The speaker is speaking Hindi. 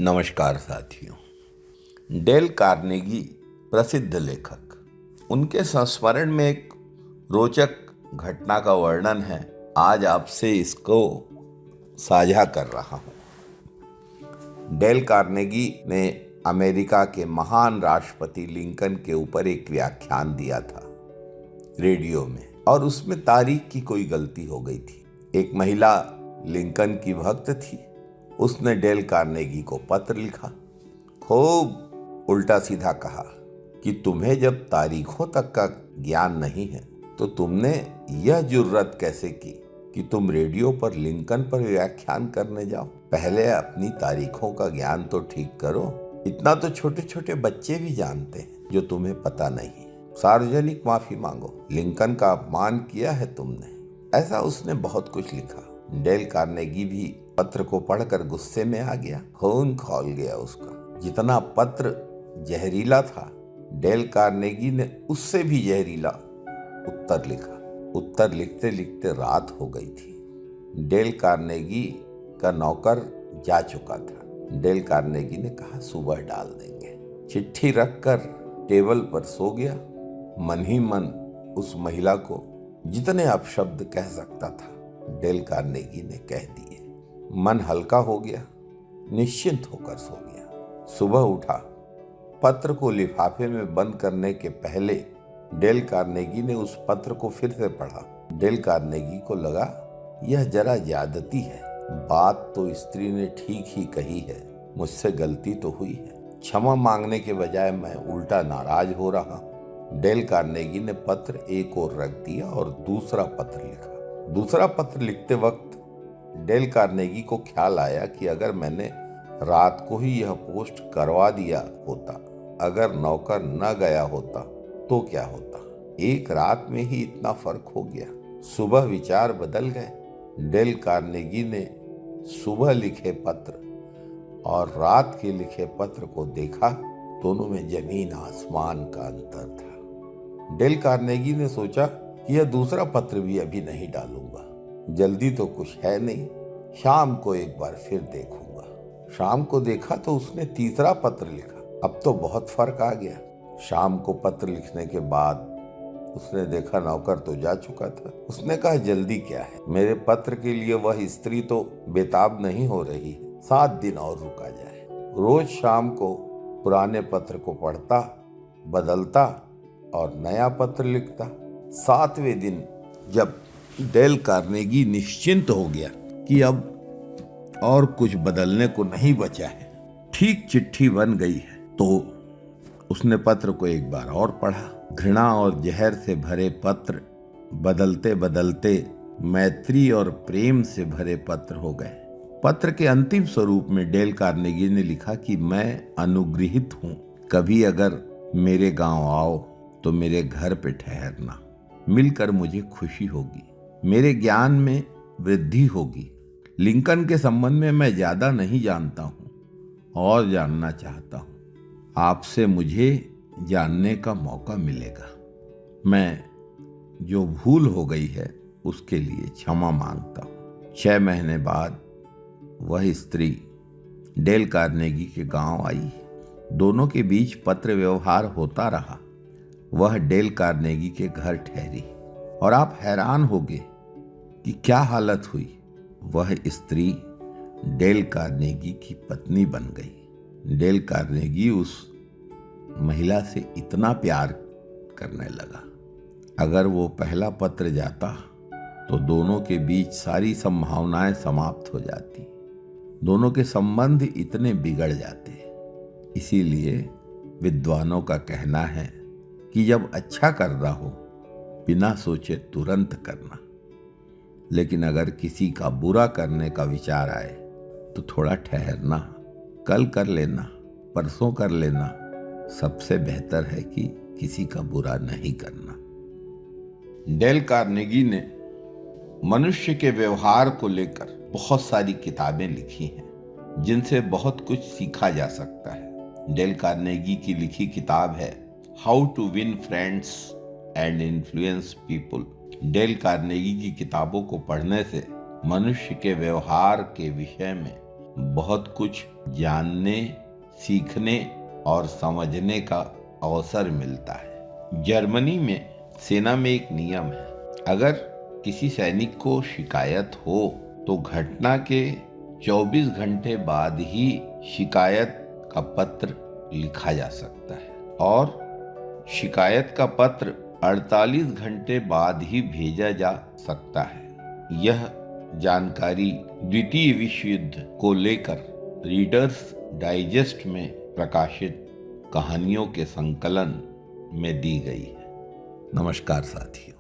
नमस्कार साथियों। डेल कार्नेगी प्रसिद्ध लेखक, उनके संस्मरण में एक रोचक घटना का वर्णन है। आज आपसे इसको साझा कर रहा हूं। डेल कार्नेगी ने अमेरिका के महान राष्ट्रपति लिंकन के ऊपर एक व्याख्यान दिया था रेडियो में, और उसमें तारीख की कोई गलती हो गई थी। एक महिला लिंकन की भक्त थी। उसने डेल कार्नेगी को पत्र लिखा, खूब उल्टा सीधा कहा कि तुम्हें जब तारीखों तक का ज्ञान नहीं है तो तुमने यह जुर्रत कैसे की कि तुम रेडियो पर लिंकन पर व्याख्यान करने जाओ। पहले अपनी तारीखों का ज्ञान तो ठीक करो। इतना तो छोटे छोटे बच्चे भी जानते हैं जो तुम्हें पता नहीं। सार्वजनिक माफी मांगो, लिंकन का अपमान किया है तुमने। ऐसा उसने बहुत कुछ लिखा। डेल कार्नेगी भी पत्र को पढ़कर गुस्से में आ गया। खून खौल गया उसका। जितना पत्र जहरीला था, डेल कार्नेगी ने उससे भी जहरीला उत्तर लिखा। उत्तर लिखते लिखते रात हो गई थी। डेल कार्नेगी का नौकर जा चुका था। डेल कार्नेगी ने कहा सुबह डाल देंगे। चिट्ठी रखकर टेबल पर सो गया। मन ही मन उस महिला को जितने अपशब्द कह सकता था डेल कार्नेगी ने कह दिए। मन हल्का हो गया, निश्चिंत होकर सो गया। सुबह उठा, पत्र को लिफाफे में बंद करने के पहले डेल कार्नेगी ने उस पत्र को फिर से पढ़ा। डेल कार्नेगी को लगा यह जरा ज्यादती है। बात तो स्त्री ने ठीक ही कही है, मुझसे गलती तो हुई है। क्षमा मांगने के बजाय मैं उल्टा नाराज हो रहा हूँ। डेल कार्नेगी ने पत्र एक ओर रख दिया और दूसरा पत्र लिखा। दूसरा पत्र लिखते वक्त डेल कार्नेगी को ख्याल आया कि अगर मैंने रात को ही यह पोस्ट करवा दिया होता, अगर नौकर न गया होता तो क्या होता। एक रात में ही इतना फर्क हो गया। सुबह विचार बदल गए। डेल कार्नेगी ने सुबह लिखे पत्र और रात के लिखे पत्र को देखा। दोनों में जमीन आसमान का अंतर था। डेल कार्नेगी ने सोचा कि यह दूसरा पत्र भी अभी नहीं डालूंगा, जल्दी तो कुछ है नहीं, शाम को एक बार फिर देखूंगा। शाम को देखा तो उसने तीसरा पत्र लिखा। अब तो बहुत फर्क आ गया। शाम को पत्र लिखने के बाद उसने देखा नौकर तो जा चुका था। उसने कहा जल्दी क्या है, मेरे पत्र के लिए वह स्त्री तो बेताब नहीं हो रही है। 7 दिन और रुका जाए। रोज शाम को पुराने पत्र को पढ़ता, बदलता और नया पत्र लिखता। 7वें दिन जब डेल कार्नेगी निश्चिंत हो गया कि अब और कुछ बदलने को नहीं बचा है, ठीक चिट्ठी बन गई है, तो उसने पत्र को एक बार और पढ़ा। घृणा और जहर से भरे पत्र बदलते बदलते मैत्री और प्रेम से भरे पत्र हो गए। पत्र के अंतिम स्वरूप में डेल कार्नेगी ने लिखा कि मैं अनुग्रहित हूं, कभी अगर मेरे गांव आओ तो मेरे घर पे ठहरना। मिलकर मुझे खुशी होगी, मेरे ज्ञान में वृद्धि होगी। लिंकन के संबंध में मैं ज्यादा नहीं जानता हूं और जानना चाहता हूं। आपसे मुझे जानने का मौका मिलेगा। मैं जो भूल हो गई है उसके लिए क्षमा मांगता हूं। 6 महीने बाद वह स्त्री डेल कार्नेगी के गांव आई। दोनों के बीच पत्र व्यवहार होता रहा। वह डेल कार्नेगी के घर ठहरी और आप हैरान होंगे कि क्या हालत हुई। वह स्त्री डेल कार्नेगी की पत्नी बन गई। डेल कार्नेगी उस महिला से इतना प्यार करने लगा। अगर वो पहला पत्र जाता तो दोनों के बीच सारी संभावनाएं समाप्त हो जाती, दोनों के संबंध इतने बिगड़ जाते। इसीलिए विद्वानों का कहना है कि जब अच्छा करना हो बिना सोचे तुरंत करना, लेकिन अगर किसी का बुरा करने का विचार आए तो थोड़ा ठहरना, कल कर लेना, परसों कर लेना। सबसे बेहतर है कि किसी का बुरा नहीं करना। डेल कार्नेगी ने मनुष्य के व्यवहार को लेकर बहुत सारी किताबें लिखी हैं जिनसे बहुत कुछ सीखा जा सकता है। डेल कार्नेगी की लिखी किताब है how to win friends and influence people. Dale Carnegie की किताबों को पढ़ने से मनुष्य के व्यवहार के विषय में बहुत कुछ जानने, सीखने और समझने का अवसर मिलता है। जर्मनी में सेना में एक नियम है, अगर किसी सैनिक को शिकायत हो तो घटना के 24 घंटे बाद ही शिकायत का पत्र लिखा जा सकता है और शिकायत का पत्र 48 घंटे बाद ही भेजा जा सकता है। यह जानकारी द्वितीय विश्व युद्ध को लेकर रीडर्स डाइजेस्ट में प्रकाशित कहानियों के संकलन में दी गई है। नमस्कार साथियों।